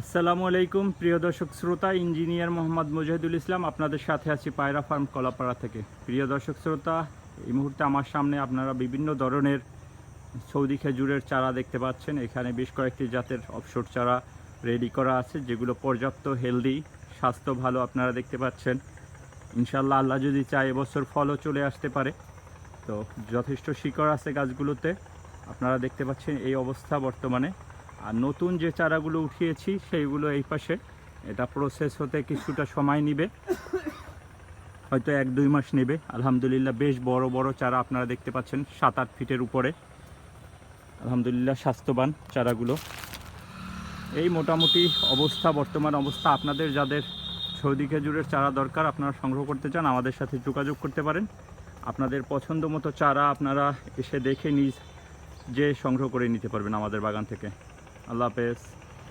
আসসালামু আলাইকুম প্রিয় দর্শক শ্রোতা, ইঞ্জিনিয়ার মোহাম্মদ মুজাহিদুল ইসলাম আপনাদের সাথে আছি পায়রা ফার্ম কলাপাড়া থেকে। প্রিয় দর্শক শ্রোতা, এই মুহূর্তে আমার সামনে আপনারা বিভিন্ন ধরনের সৌদি খেজুরের চারা দেখতে পাচ্ছেন। এখানে বেশ কয়েকটি জাতের অফশোর চারা রেডি করা আছে, যেগুলো পর্যাপ্ত হেলদি, স্বাস্থ্য ভালো আপনারা দেখতে পাচ্ছেন। ইনশাল্লাহ আল্লাহ যদি চায় এবছর ফলও চলে আসতে পারে। তো যথেষ্ট শিকড় আছে গাছগুলোতে, আপনারা দেখতে পাচ্ছেন এই অবস্থা বর্তমানে। আর নতুন যে চারাগুলো উঠিয়েছি সেইগুলো এই পাশে, এটা প্রসেস হতে কিছুটা সময় নেবে, হয়তো 1-2 মাস নেবে। আলহামদুলিল্লাহ বেশ বড় বড় চারা আপনারা দেখতে পাচ্ছেন, 7-8 ফিটের উপরে। আলহামদুলিল্লাহ স্বাস্থ্যবান চারাগুলো। এই মোটামুটি অবস্থা, বর্তমান অবস্থা। আপনাদের যাদের সৌদি খেজুরের চারা দরকার, আপনারা সংগ্রহ করতে চান, আমাদের সাথে যোগাযোগ করতে পারেন। আপনাদের পছন্দ মতো চারা আপনারা এসে দেখে নিজ যে সংগ্রহ করে নিতে পারবেন আমাদের বাগান থেকে। আল্লাহ হাফেজ।